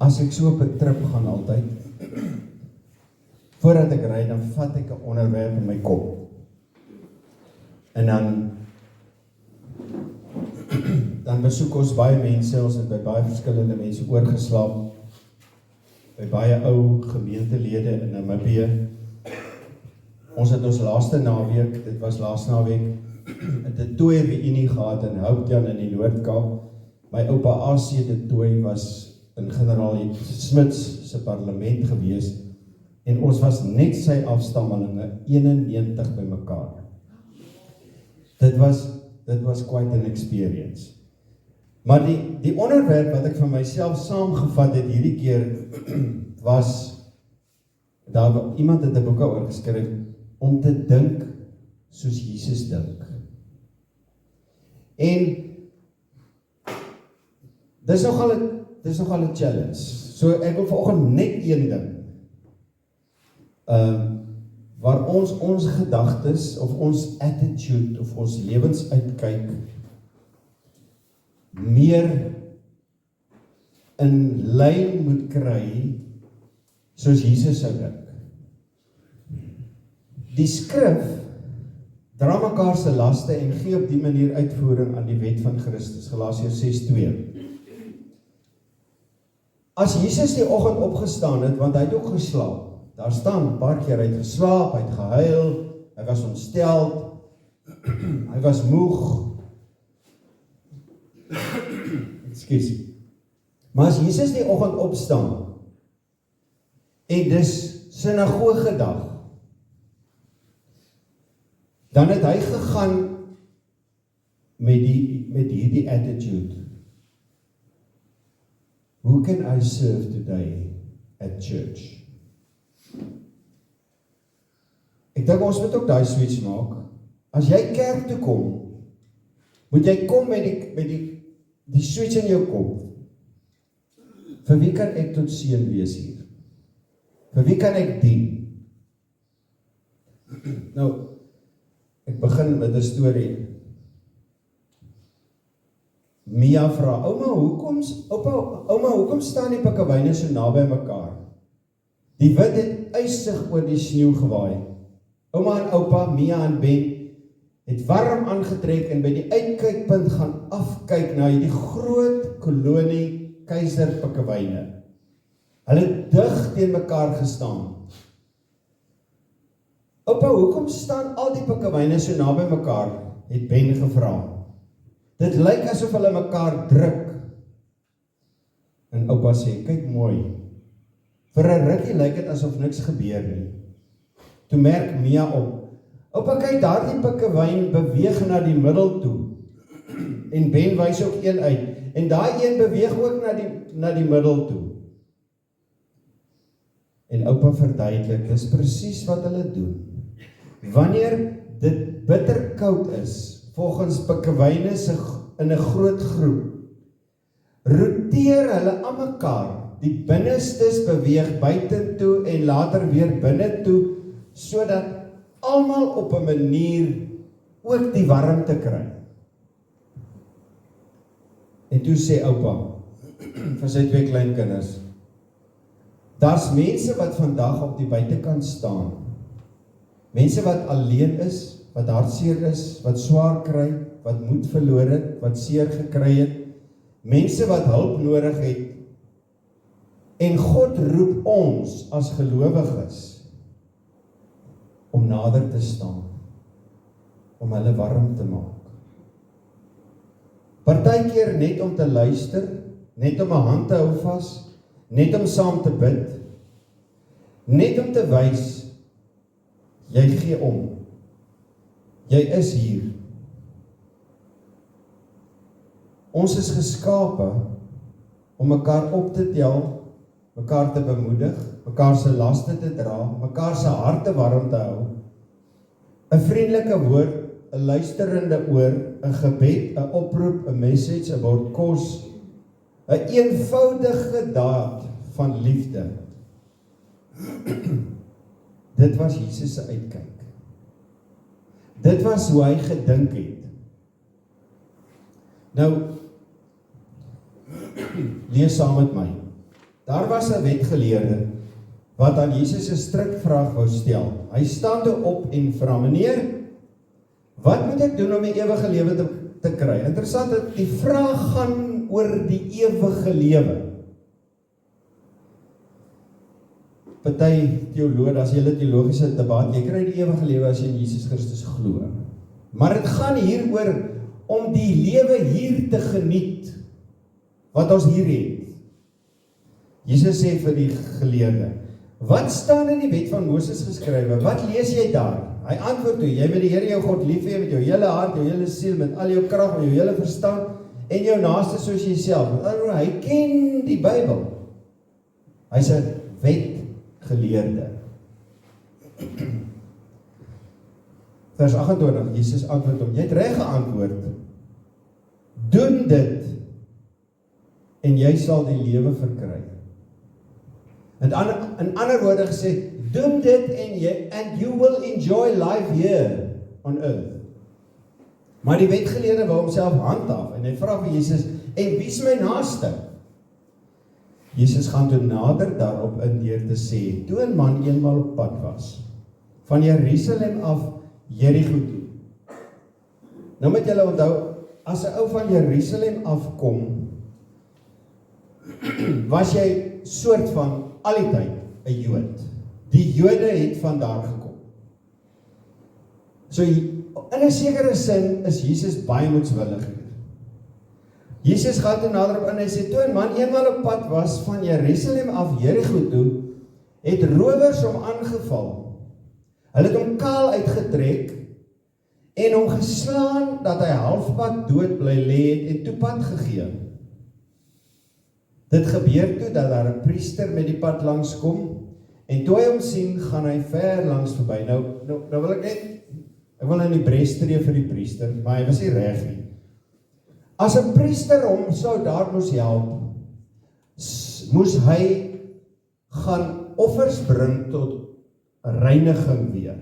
As ek so op 'n trip gaan altyd, voordat ek ry, dan vat ek 'n onderwerp in my kop. En dan besoek ons baie mense, ons het by baie verskillende mense oorgeslaap, by baie ou gemeentelede in Namibië. Ons het ons laaste naweek, dit was laaste naweek, 'n Tetooi reunie gehad in Houtjan in die Noord-Kaap. My oupa AC Tetooi was in generaal Smits se parlement gewees, en ons was net sy afstammelinge 91 by mekaar. Dit was quite an experience. Maar die onderwerp wat ek vir myself saamgevat het hierdie keer, was, daar iemand het 'n boek oor geskryf, om te dink soos Jesus dink. En dis nogal 'n challenge. So ek wil vanoggend net een ding, waar ons gedagtes, of ons attitude, of ons lewensuitkyk, meer in lyn moet kry, soos Jesus sou dink. Die skrif dra mekaar se laste en gee op die manier uitvoering aan die wet van Christus, Galasiërs 6:2. As Jesus die oggend opgestaan het, want hy het ook geslaap, daar staan 'n paar keer, hy het geslaap, hy het gehuil, hy was ontsteld, hy was moeg. Ekskuus. Maar as Jesus die oggend opstaan, en dis sinagoge dag, dan het hy gegaan met hierdie attitude. Who can I serve today at church? Ek dink ons moet ook daai switch maak. As jy kerk toe kom, moet jy kom met die switch in jou kop. Vir wie kan ek tot seën wees hier? Vir wie kan ek dien? Nou, ek begin met 'n storie. Mia vra, ouma, hoekom staan die pikkewyne so naby mekaar? Die wind het ysig oor die sneeu gewaai. Ouma en oupa, Mia en Ben, het warm aangetrek en by die uitkykpunt gaan afkyk na die groot kolonie keiserpikkewyne. Hulle het dig teen mekaar gestaan. Oupa, hoekom staan al die pikkewyne so naby mekaar? Het Ben gevra. Dit lyk asof hulle mekaar druk. En oupa sê, kyk mooi. Vir 'n rukkie lyk dit asof niks gebeur nie. Toe merk Mia op. Oupa, kyk, daardie pikkewyn beweeg na die middel toe. En Ben wys ook een uit. En daai een beweeg ook na die middel toe. En oupa verduidelik, dis presies wat hulle doen. Wanneer dit bitterkoud is, volgens pikkewyne in 'n groot groep, roteer hulle aan mekaar, die binnestes beweeg buitentoe en later weer binne toe, sodat almal op 'n manier ook die warmte kry. En toe sê oupa vir sy 2 kleinkinders, daar's mense wat vandag op die buitekant staan, mense wat alleen is, wat hartseer is, wat swaar kry, wat moed verloor het, wat seer gekry het, mense wat hulp nodig het, en God roep ons as gelowiges om nader te staan, om hulle warm te maak. Partykeer net om te luister, net om 'n hand te hou vas, net om saam te bid, net om te wys, jy gee om. Jy is hier. Ons is geskape om mekaar op te tel, mekaar te bemoedig, mekaar se laste te dra, mekaar se harte warm te hou. 'n Vriendelike woord, 'n luisterende oor, 'n gebed, 'n oproep, 'n message, 'n bord kos, 'n eenvoudige daad van liefde. Dit was Jesus se uitkyk. Dit was hoe hy gedink het. Nou, lees saam met my. daar was 'n wetgeleerde wat aan Jesus 'n strikvraag wou stel. Hy staan toe op en vra: "Meneer, wat moet ek doen om die ewige lewe te kry?" Interessant, dat die vraag gaan oor die ewige lewe. Party teoloog, as jy 'n teologiese debat, jy kry die ewige lewe as jy in Jesus Christus glo. Maar dit gaan hier oor om die lewe hier te geniet, wat ons hier het. Jesus sê vir die geleerde: "Wat staan in die wet van Moses geskrywe? Wat lees jy daar?" Hy antwoord toe: "Jy moet die Here jou God lief hê met jou hele hart, jou hele siel, met al jou krag, met jou hele verstand, en jou naaste soos jouself." Met ander woorde, hy ken die Bybel. Hy's 'n wetgeleerde. Vers 28, Jesus antwoord hom: "Jy het reg geantwoord. Doen dit, en jy sal die lewe verkry." In ander woorde gesê, doen dit and you will enjoy life here on earth. Maar die wetgeleerde wou homself handhaaf, en hy vra vir Jesus: "En wie is my naaste?" Jesus gaan toe nader daarop in deur te sê: "Toe 'n man eenmaal op pad was, van Jerusalem af Jerigo toe." Nou moet julle onthou, as 'n ou van Jerusalem afkom, was jy soort van al die tyd 'n Jood. Die Jode het van daar gekom. So in 'n sekere sin is Jesus baie moedswillig hier. Jesus gaan toe nader op in, hy sê: "Toe 'n man eenmaal op pad was van Jerusalem af Jerigo toe, het rowers hom aangeval. Hulle het hom kaal uitgetrek en hom geslaan dat hy halfpad dood bly lê het en toe pad gegee. Dit gebeur toe dat daar 'n priester met die pad langs kom, en toe hy hom sien, gaan hy ver langs verby." Nou wil ek wil nou nie bres tree vir die priester, maar hy was nie reg nie. As 'n priester hom sou daar moes help, moes hy gaan offers bring tot reiniging weer.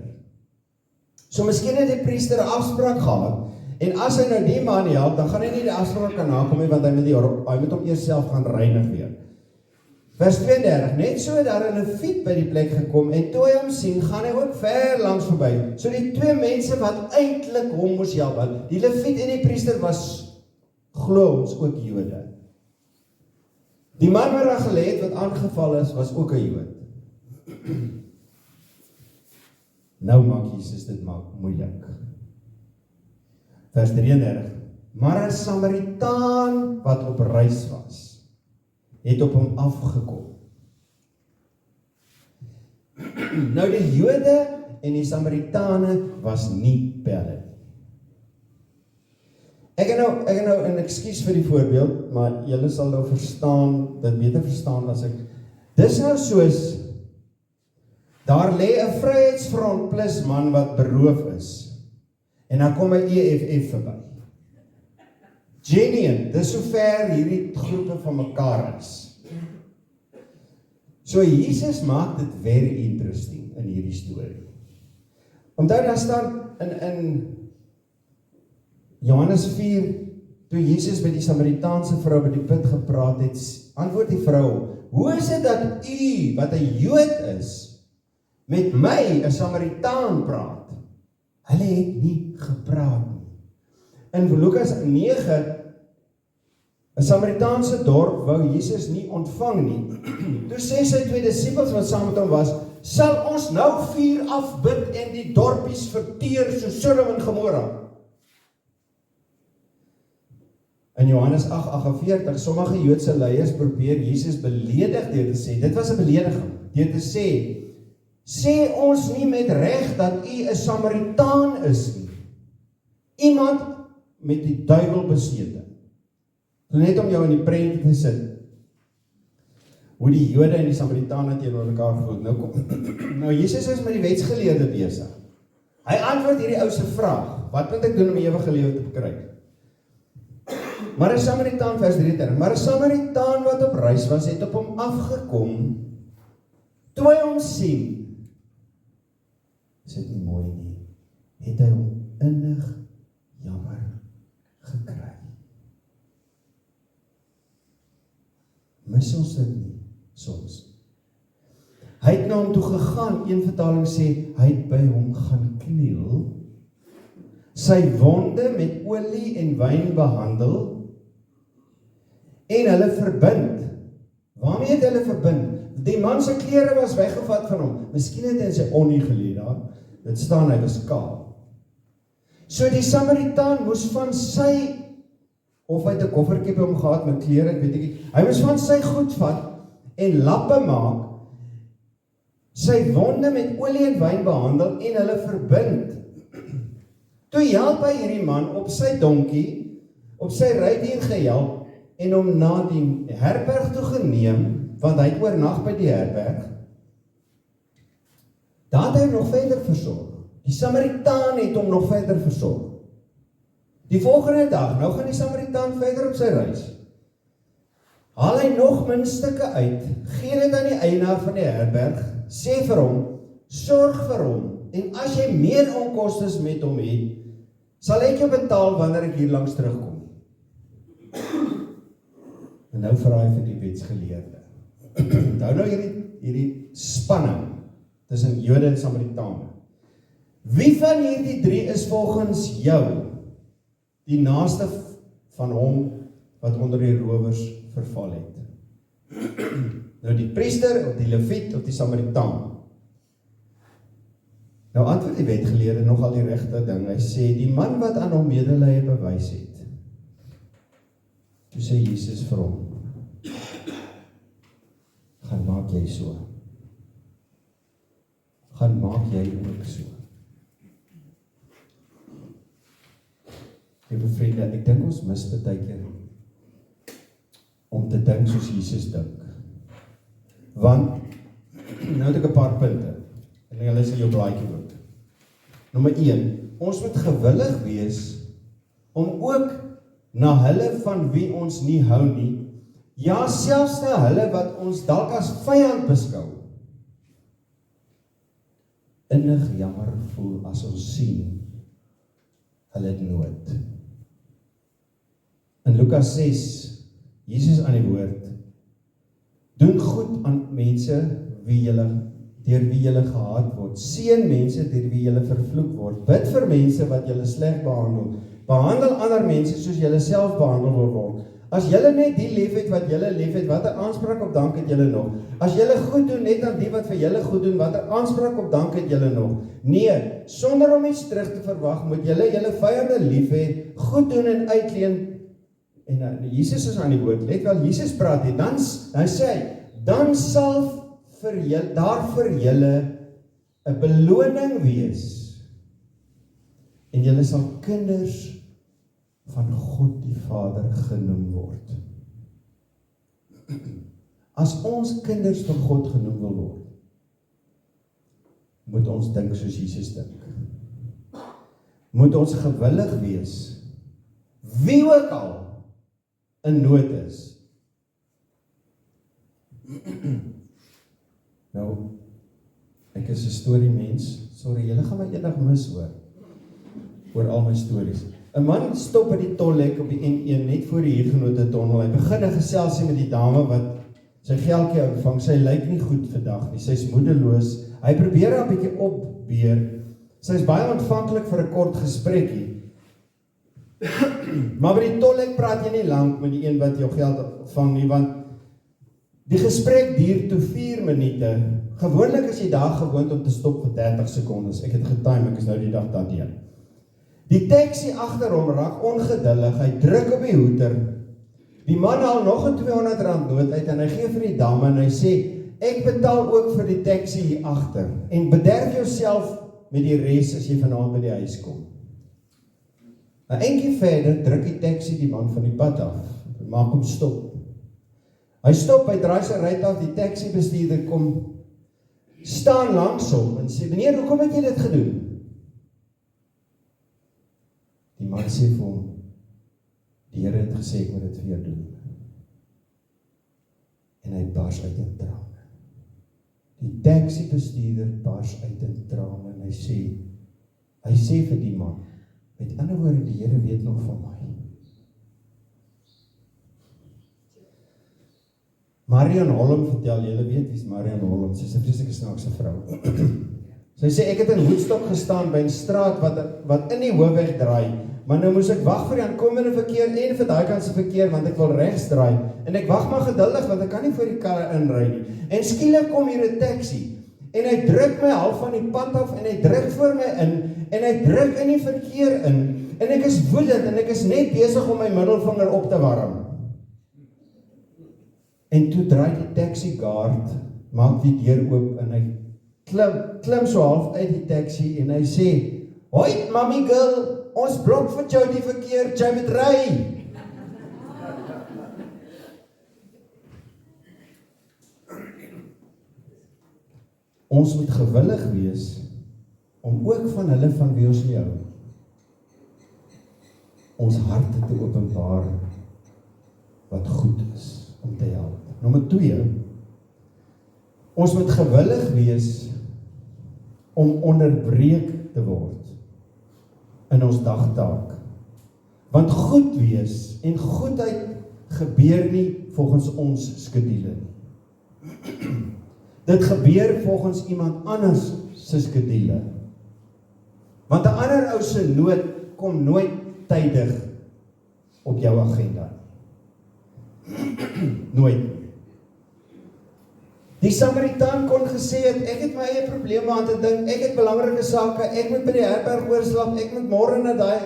So miskien het die priester 'n afspraak gehad, en as hy nou die man help, dan gaan hy nie die afspraak kan nakom nie, want hy moet hom eers self gaan reinig weer. Vers 32, net so daar 'n leviet by die plek gekom, en toe hy hom sien, gaan hy ook ver langs verby. So die twee mense wat eintlik hom moes help, die leviet en die priester was, glo ons, ook Jode. Die man wat daar gelê het, wat aangeval is, was ook 'n Jood. Nou maak Jesus dit moeilik. Vers 33, maar 'n Samaritaan wat op reis was, het op hom afgekom. Nou die Jode en die Samaritane was nie pelle. Ek het nou en ekskuus vir die voorbeeld, maar julle sal nou verstaan, dit beter verstaan as ek. Dis nou soos, daar lê 'n Vryheidsfront plus man wat beroof is, en dan kom 'n EFF verby. Genuine, dis so ver hierdie groepe van mekaar is. So Jesus maak dit very interesting in hierdie storie. Onthou daar staan in Johannes 4, toe Jesus met die Samaritaanse vrou by die put gepraat het, antwoord die vrou: "Hoe is dit dat u, wat 'n Jood is, met my, 'n Samaritaan, praat?" Hulle het nie gepraat nie. In Lukas 9, 'n Samaritaanse dorp wou Jesus nie ontvang nie. Toe sê sy twee disippels wat saam met hom was: "Sal ons nou vuur afbid en die dorpies verteer so Sodom en Gomorra?" In Johannes 8:48, sommige Joodse leiers probeer Jesus beledig deur te sê, dit was 'n belediging, deur te sê ons nie met reg dat u 'n Samaritaan is nie, iemand met die duiwel besete. Net om jou in die prent te sit, hoe die Jode en die Samaritane teenoor mekaar gevoel. Nou Jesus is met die wetsgeleerde besig. Hy antwoord hierdie ou se vraag: "Wat moet ek doen om die ewige lewe te kry?" Maar 'n Samaritaan, vers 33, maar 'n Samaritaan wat op reis was, het op hom afgekom. Toe hy hom sien, is dit nie mooi nie, het hy hom innig jammer gekry. Mis ons dit nie? soms. Hy het na hom toe gegaan, een vertaling sê, hy het by hom gaan kniel, sy wonde met olie en wyn behandel, en hulle verbind. Waarmee het hulle verbind? Die man se klere was weggevat van hom. Miskien het hy in sy onnie gelê daar. Dit staan, hy was kaal. So die Samaritaan moes van sy, of hy het 'n koffertjie by hom gehad met klere, ek weet ek nie, hy moes van sy goed vat en lappe maak, sy wonde met olie en wyn behandel en hulle verbind. Toe help hy hierdie man op sy donkie, op sy rydier gehelp en hom na die herberg toe geneem, want hy het oornag by die herberg. Daar het hy nog verder versorg. Die Samaritaan het hom nog verder versorg. Die volgende dag, nou gaan die Samaritaan verder op sy reis. Haal hy nog muntstukke uit, gee dit aan die eienaar van die herberg, sê vir hom, sorg vir hom, en as jy meer onkostes met hom het, sal ek jou betaal wanneer ek hier langs terugkom. En nou vra hy vir die wetsgeleerde. Nou hierdie spanning tussen Jode en Samaritane. Wie van hierdie drie is volgens jou die naaste van hom wat onder die rowers verval het? Nou die priester, of die leviet, of die Samaritaan. Nou antwoord die wetgeleerde nogal die regte ding. Hy sê, die man wat aan hom medelee bewys het. Toe sê Jesus vir hom, gaan maak jy so. Gaan maak jy ook so. Liewe vriende, ek dink ons mis baie keer om te dink soos Jesus dink. Want, nou het ek 'n paar punte, en hulle is in jou blaadjie ook. Nommer 1, ons moet gewillig wees om ook na hulle van wie ons nie hou nie, ja, selfs na hulle wat ons dalk as vyand beskou, innig jammer voel as ons sien hulle het nood. In Lukas 6, Jesus aan die woord, doen goed aan mense deur wie julle gehaat word, seën mense deur wie julle vervloek word, bid vir mense wat julle sleg behandel, behandel ander mense soos julle self behandel wil word. As julle net die lief het wat julle lief het, watter aanspraak op dank het julle nog? As julle goed doen net aan die wat vir julle goed doen, watter aanspraak op dank het julle nog? Nee, sonder om iets terug te verwag, moet julle vyande lief hê, goed doen en uitleen. En Jesus is aan die woord, let wel, Jesus praat hier, dan sê hy, dan sal daar vir julle 'n beloning wees, en julle sal kinders van God die Vader genoem word. As ons kinders van God genoem wil word, moet ons dink soos Jesus dink. Moet ons gewillig wees, wie ook al in nood is. Nou, ek is 'n storie mens, sorry, julle gaan my eendag mis oor al my stories. 'n Man stop by die tollhek op die N1 net voor die Huguenot tunnel. Hy begin 'n geselsie met die dame wat sy geldjie ontvang. Sy lyk nie goed vandag nie. Sy's moedeloos. Hy probeer haar 'n bietjie opbeer. Sy's baie ontvanklik vir 'n kort gesprekkie. Maar by die tollhek praat jy nie lank met die een wat jou geld ontvang nie, want die gesprek duur toe 4 minute. Gewoonlik is jy daar gewoond om te stop vir 30 sekondes. Ek het getime, ek is nou die dag daardeur. Die taxi agter hom raak ongeduldig, hy druk op die hoeter. Die man haal nog 'n R200 noot uit en hy gee vir die dame en hy sê, ek betaal ook vir die taxi hier agter en bederf jouself met die res as jy vanaand by die huis kom. 'n Eentjie verder druk die taxi die man van die pad af en maak hom stop. Hy stop, hy draai sy ry af, die taxi bestuurder kom staan langs hom en sê, meneer, hoekom het jy dit gedoen? Die man sê vir hom, die Here het gesê ek moet dit vir jou doen. En hy bars uit in trane. Die taxi bestuurder bars uit in trane en hy sê vir die man, met ander woorde, die Here weet nog van my. Marion Holm vertel, julle weet wie is Marion Holm, sy is 'n vreeslike snaakse vrou. Sy sê, ek het in Woodstock gestaan by 'n straat wat in die hoofweg draai, maar nou moes ek wag vir die aankomende verkeer en vir daai kant se verkeer, want ek wil regs draai, en ek wag maar geduldig, want ek kan nie voor die karre inry nie. En skielik kom hier 'n taxi, en hy druk my half van die pad af, en hy druk voor my in, en hy druk in die verkeer in, en ek is woedend, en ek is net besig om my middelvinger op te warm. En toe draai die taxi guard, maak die deur oop, en hy klim so half uit die taxi, en hy sê, hoi, mommy girl, ons blok vir jou die verkeer, jy moet ry. Ons moet gewillig wees, om ook van hulle van wie ons nie hou, ons harte te openbaar, wat goed is, om te help. Nommer 2, ons moet gewillig wees, om onderbreek te word, in ons dagtaak. Want goed wees en goedheid gebeur nie volgens ons skedule nie. Dit gebeur volgens iemand anders se skedule. Want 'n ander ou se nood kom nooit tydig op jou agenda. Nooit. Die Samaritaan kon gesê het, ek het my eie probleme aan te dink, ek het belangrike sake, ek moet by die herberg oorslaap, ek moet môre na daai.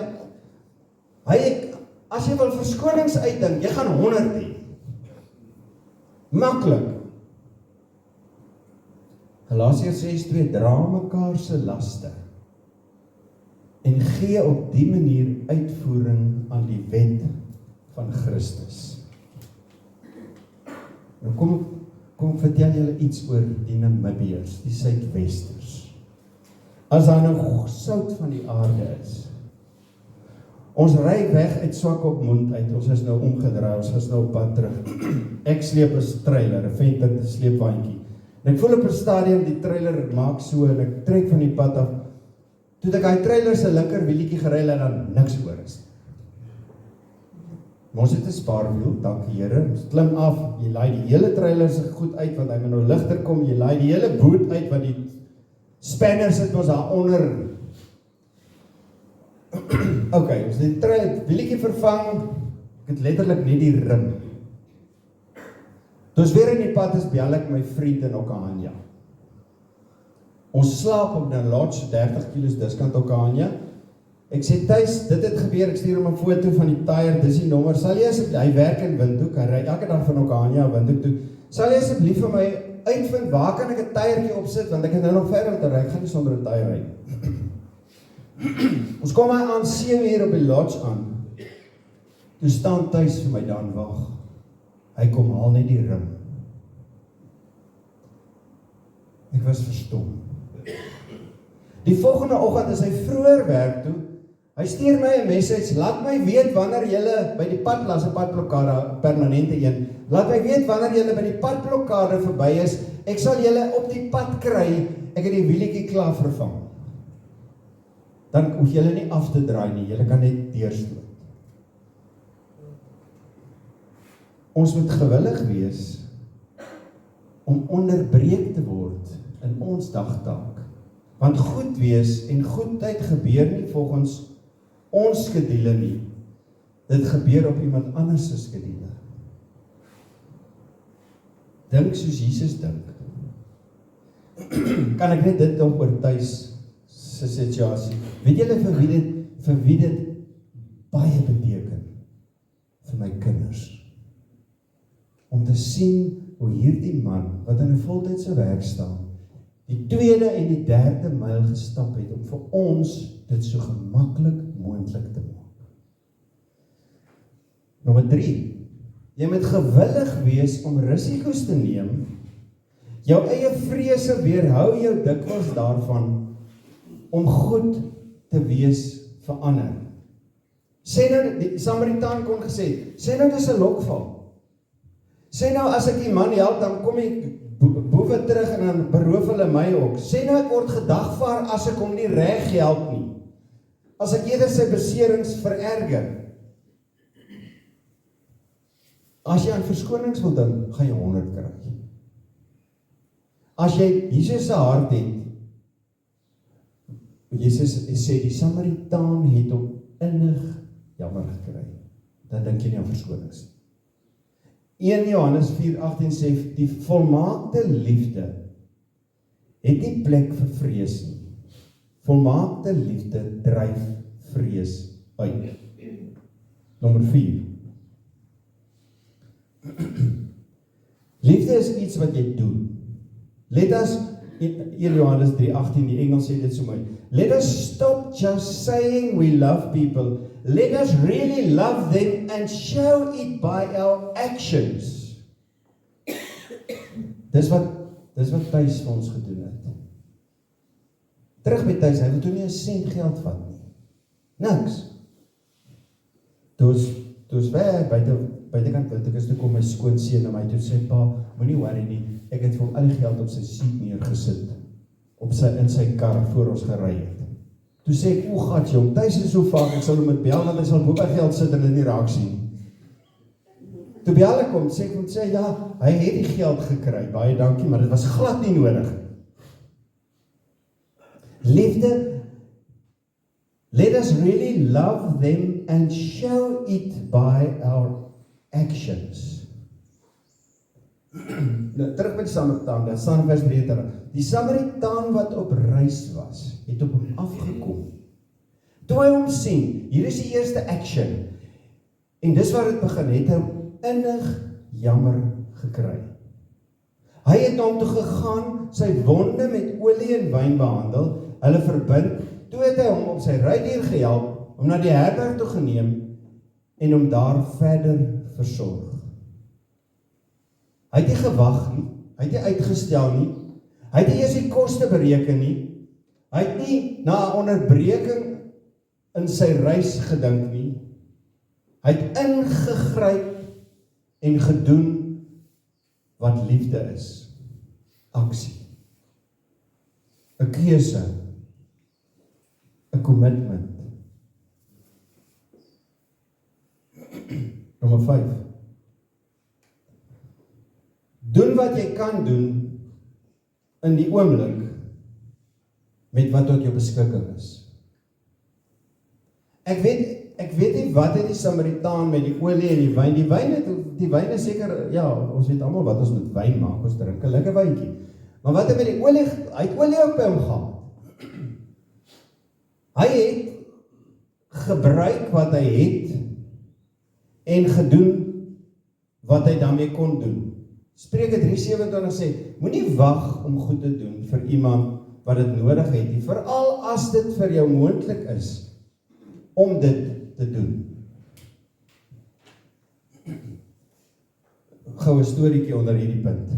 As jy wil verskonings uitdink, jy gaan 100 hê. Maklik. Galasiërs 6:2, dra mekaar se laste en gee op die manier uitvoering aan die wet van Christus. Nou kom ek vertel julle iets oor die Namibiërs, die Suidwesters. As daar nou sout van die aarde is, ons ry weg uit Swakopmund uit, ons is nou omgedraai, ons is nou op pad terug. Ek sleep 'n trailer, 'n venter te sleepwaandjie. En ek voel op 'n stadium die trailer maak so en ek trek van die pad af. Toe ek hy trailer se linker wielietjie gery en dan niks oor is. Ons het 'n spaarwiel, dankie Here. Ons klim af, jy laai die hele trailer se goed uit want hy moet nou ligter kom, jy laai die hele boot uit want die spanner sit ons daar onder. Okay, ons het die wielietjie vervang, ek het letterlik net die rim. Toe ons weer in die pad is, bel ek my vriend in Okahanja. Ons slaap op 'n lodge 30 km diskant Okahanja. Ek sê Thys, dit het gebeur, ek stuur hom 'n foto van die tyre, dis die nommer. Sal jy asseblief, hy werk in Windhoek, hy ry elke dag van Okahanja Windhoek toe. Sal jy asseblief vir my uitvind waar kan ek 'n tyretjie opsit want ek het nou nog ver om te ry, ek gaan nie sonder 'n tyre ry. Ons kom aan 7 uur op die lodge aan. Toe staan Thys vir my dan wag. Hy kom haal net die rim. Ek was verstom. Die volgende oggend is hy vroeër werk toe. Hy stuur my 'n message, laat my weet wanneer jy by die padlas, 'n padblokkade, permanente een. Laat my weet wanneer jy by die padblokkade verby is. Ek sal julle op die pad kry. Ek het die wielietjie klaar vervang. Dan hoef julle nie af te draai nie, julle kan net deurstoot. Ons moet gewillig wees om onderbreek te word in ons dagtaak. Want goed wees en goedheid gebeur nie volgens ons skedule nie. Dit gebeur op iemand anders se skedule. Dink soos Jesus dink. Kan ek net dit nog oor Thys se situasie. Weet julle vir wie dit baie beteken? Vir my kinders. Om te sien hoe hierdie man, wat in 'n voltydse werk staan, die 2de en die 3de myl gestap het, om vir ons dit so gemaklik moontlik te maak. Nommer 3, jy moet gewillig wees om risiko's te neem. Jou eie vrese weerhou jou dikwels daarvan, om goed te wees vir ander. Sê nou, die Samaritaan kon gesê, sê nou dis 'n lokval. Sê nou as ek die man help, dan kom die boewe terug en dan beroof hulle my ook. Sê nou ek word gedagvaar as ek hom nie reg help nie. As ek eerder sy beserings vererger. As jy aan verskonings wil dink, gaan jy 100 kry. As jy Jesus se hart het, Jesus sê, die Samaritaan het hom innig jammer gekry, dan dink jy nie aan verskonings. 1 Johannes 4:18 sê, die volmaakte liefde het nie plek vir vrees nie. Volmaakte liefde dryf vrees uit. Nommer 4. Liefde is iets wat jy doen. Let us, 1 Johannes 3:18, die Engels sê dit so mooi. Let us stop just saying we love people. Let us really love them and show it by our actions. Dis wat Thys vir ons gedoen het. Terug by Thys, hy wil toe nie 'n sent geld vat nie. Niks. Toe is weg, buitekant Windhoek toe kom my skoonseun na my toe sê, pa, moenie worry nie, ek het vir hom al die geld op sy seat neergesit, in sy kar voor ons gery het. Toe sê ek, o gat jong, Thys is so vaak, ek sal hom met bel, want hy sal boek geld sit en dit nie raak sien. Toe bel ek kom, sê ek hom, sê, ja, hy het die geld gekry, baie dankie, maar dit was glad nie nodig. Liefde, let us really love them and show it by our actions. Nou, terug met die Samaritaan, dat staan vers 3 terug. Die Samaritaan wat op reis was, het op hom afgekom. Toe hy hom sien, hier is die eerste action, en dis waar het begin, het hy innig jammer gekry. Hy het na hom toe gegaan, sy wonde met olie en wyn behandel, hulle verbind, toe het hy hom op sy rydier gehelp, om na die herberg toe geneem, en hom daar verder versorg. Hy het nie gewag nie, hy het nie uitgestel nie, hy het nie eers die koste bereken nie, hy het nie na 'n onderbreking in sy reis gedink nie, hy het ingegryp en gedoen wat liefde is, aksie, 'n keuse, 'n commitment. Nommer 5. Doen wat jy kan doen in die oomblik met wat tot jou beskikking is. Ek weet nie wat het die Samaritaan met die olie en die wyn. Die wyn is seker, ja, ons weet almal wat ons met wyn maak, ons drink 'n lekker wyntjie. Maar wat het met die olie, hy het olie op hom gehad. Hy het gebruik wat hy het en gedoen wat hy daarmee kon doen. Spreuke 3:27 sê, moenie wag om goed te doen vir iemand wat dit nodig het nie, veral as dit vir jou moontlik is om dit te doen. Gou 'n storieetjie onder hierdie punt.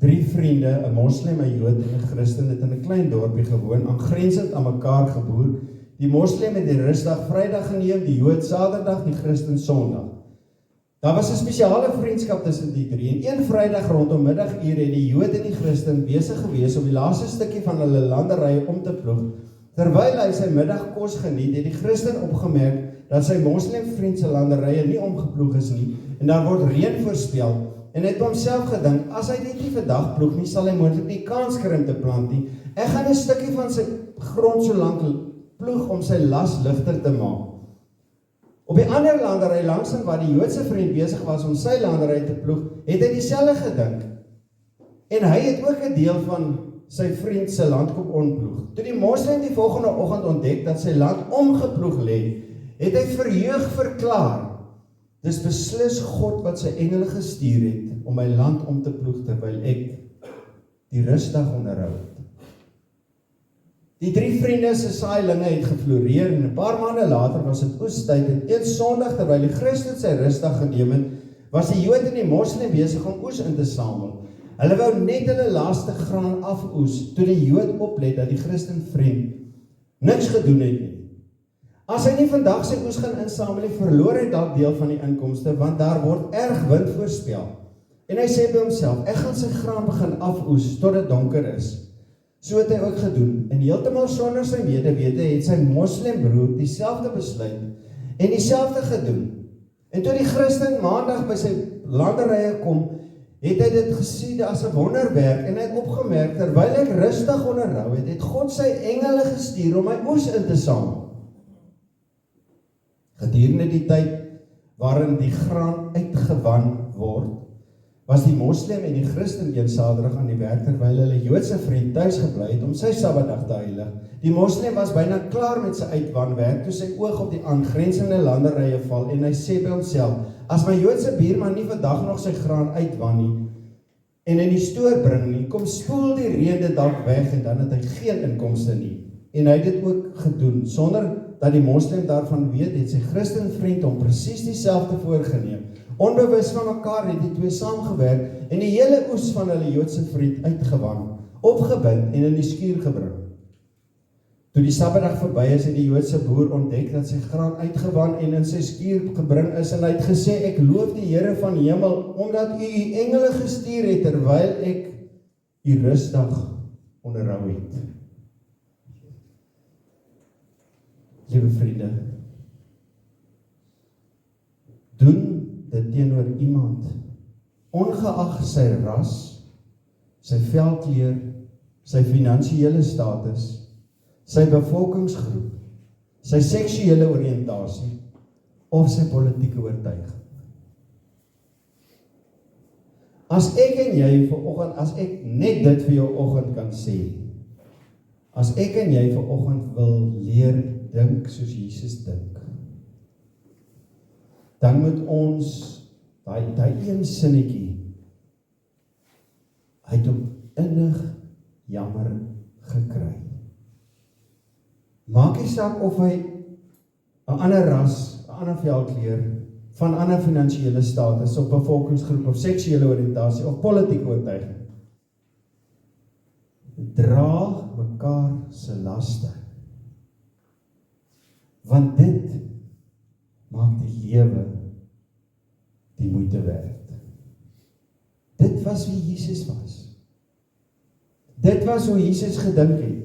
3 vriende, 'n moslim, 'n Jood en 'n Christen het in 'n klein dorpie gewoon, aangrensend aan mekaar geboer. Die moslim het die rusdag Vrydag geneem, die Jood Saterdag, die Christen Sondag. Daar was 'n spesiale vriendskap tussen die drie, en een Vrydag rondom middagure het die Jood en die Christen besig gewees om die laaste stukkie van hulle landerye om te ploeg. Terwyl hy sy middagkos geniet, het die Christen opgemerk dat sy moslimvriend se landerye nie omgeploeg is nie, en daar word reën voorspel, en hy het homself gedink, as hy dit nie vandag ploeg nie, sal hy moontlik nie kans kry om te plant nie. Ek gaan 'n stukkie van sy grond so lank ploeg om sy las ligter te maak. Op die ander landery langsaan waar die Joodse vriend besig was om sy landery te ploeg, het hy dieselfde gedink. En hy het ook 'n deel van sy vriend se land kom onploeg. Toe die moslim die volgende oggend ontdek dat sy land omgeploeg lê, het hy verheug verklaar, dis beslis God wat sy engele gestuur het om my land om te ploeg terwyl ek die rusdag onderhou het. Die 3 vriende se saailinge het gefloreer en 'n paar maande later was dit oestyd en een Sondag terwyl die Christen sy rusdag geneem het, was die Jood en die moslim besig om oes in te samel. Hulle wou net hulle laaste graan afoes toe die Jood oplet dat die Christen vriend niks gedoen het nie. As hy nie vandag sy oes gaan insamel nie, verloor hy dalk deel van die inkomste, want daar word erg wind voorspel. En hy sê by homself, ek gaan sy graan begin afoes tot dit donker is. So het hy ook gedoen, en heeltemal sonder sy medewete het sy moslimbroer dieselfde besluit en dieselfde gedoen. En toe die Christen maandag by sy landerye kom, het hy dit gesien as 'n wonderwerk, en hy het opgemerk, terwyl ek rustig onderhou het, het God sy engele gestuur om my oes in te samel. Gedurende die tyd waarin die graan uitgewan word, was die moslim en die Christen eensaderig aan die werk, terwyl hulle Joodse vriend thuis gebly het om sy Sabbatdag te heilig. Die moslim was byna klaar met sy uitwanwerk, toe sy oog op die aangrensende landerye val, en hy sê by homself, as my Joodse buurman nie vandag nog sy graan uitwan nie, en in die stoor bring nie, kom spoel die reën dit dalk weg, en dan het hy geen inkomste nie. En hy het dit ook gedoen, sonder dat die moslim daarvan weet, het sy Christenvriend hom presies dieselfde voorgeneem. Onbewus van mekaar het die twee saamgewerk, en die hele oes van hulle Joodse vriend uitgewan, opgebind en in die skuur gebring. Toe die Sabbatdag verby is, het die Joodse boer ontdek dat sy graan uitgewan en in sy skuur gebring is, en hy het gesê, ek loof die Here van die hemel, omdat u engele gestuur het, terwyl ek u rustdag onderhou het. Liewe vriende, doen dit teenoor iemand, ongeag sy ras, sy velkleur, sy finansiële status, sy bevolkingsgroep, sy seksuele oriëntasie of sy politieke oortuiging. As ek en jy vanoggend, as ek net dit vir jou oggend kan sê, as ek en jy vanoggend wil leer dink soos Jesus dink, dan moet ons daai een sinnetjie, hy het hom innig jammer gekry. Maak nie saak of hy 'n ander ras, 'n ander velkleur, van ander finansiële status of bevolkingsgroep of seksuele oriëntasie of politieke oortuiging. Dra mekaar se laste. Want dit maak die lewe die moeite werd. Dit was wie Jesus was. Dit was hoe Jesus gedink het.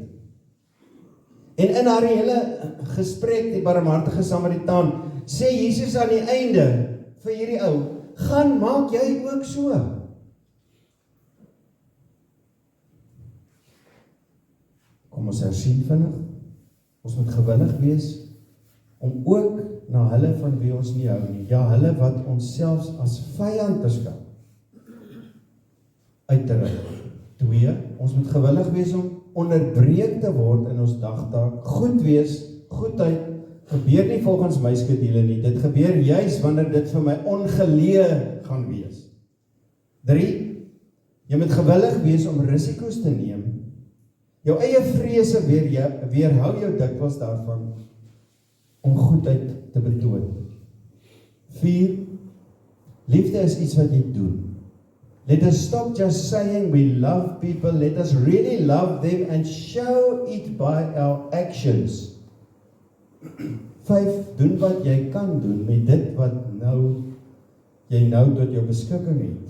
En in haar hele gesprek, die barmhartige Samaritaan, sê Jesus aan die einde vir hierdie ou, gaan maak jy ook so. Kom ons hersien vinnig. Ons moet gewillig wees om ook na hulle van wie ons nie hou nie, ja, hulle wat ons selfs as vyand beskou, uit te rig. 2, ons moet gewillig wees om onderbreek te word in ons dagtaak. Goed wees, goedheid, gebeur nie volgens my skedule nie. Dit gebeur juis wanneer dit vir my ongelee gaan wees. 3, jy moet gewillig wees om risiko's te neem. Jou eie vrese weerhou jou dikwels daarvan om goedheid te betoon. 4, liefde is iets wat jy doen. Let us stop just saying we love people. Let us really love them and show it by our actions. 5, doen wat jy kan doen met dit wat jy nou tot jou beskikking het.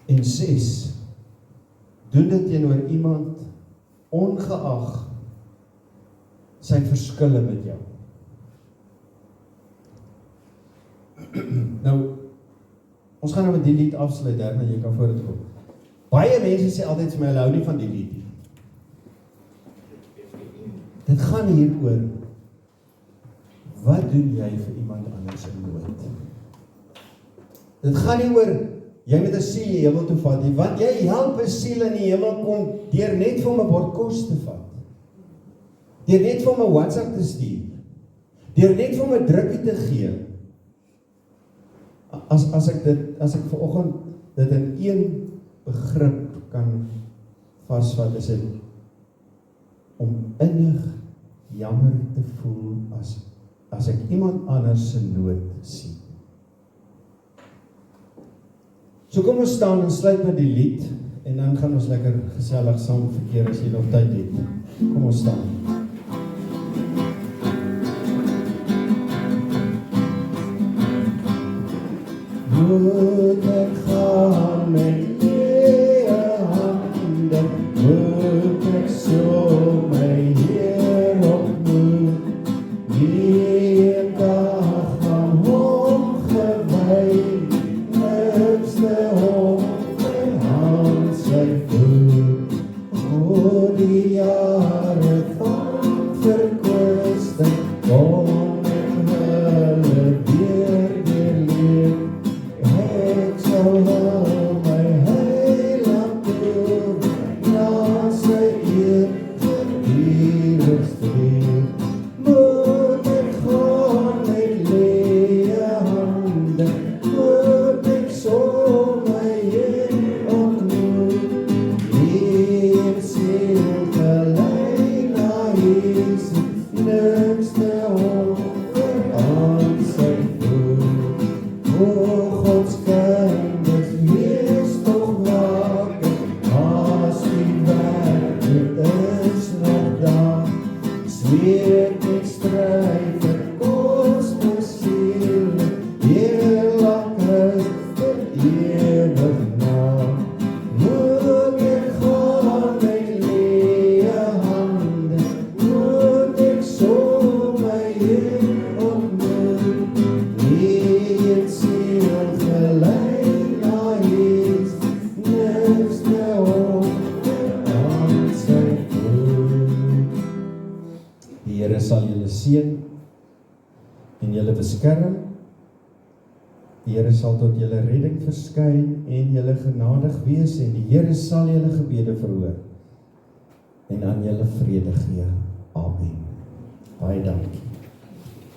En 6, doen dit teenoor iemand ongeag sy verskille met jou. Nou, ons gaan nou met die lied afsluit, Derna, jy kan vooruit kom. Baie mense sê altyd vir my, hulle hou nie van die lied nie. Dit gaan hier oor, wat doen jy vir iemand anders in nood? Dit gaan nie oor, jy moet 'n siel in die hemel toe vat nie, want jy help 'n siel in die hemel kom, deur net vir hom 'n bord kos te vat. Deur net vir hom 'n WhatsApp te stuur. Deur net vir hom 'n drukkie te gee. As ek vanoggend dit in een begrip kan vasvat, is dit om innig jammer te voel as ek iemand anders se nood sien. So kom ons staan en sluit met die lied, en dan gaan ons lekker gesellig saam verkeer as jy nog tyd het. Kom ons staan. Moet ek gaan met leë hande, moet ek so my Heer ontmoet, die een dag van hom gewag. Die Here sal julle seën en julle beskerm. Die Here sal tot julle redding verskyn en julle genadig wees en die Here sal julle gebede verhoor en aan julle vrede gee. Amen. Baie dankie.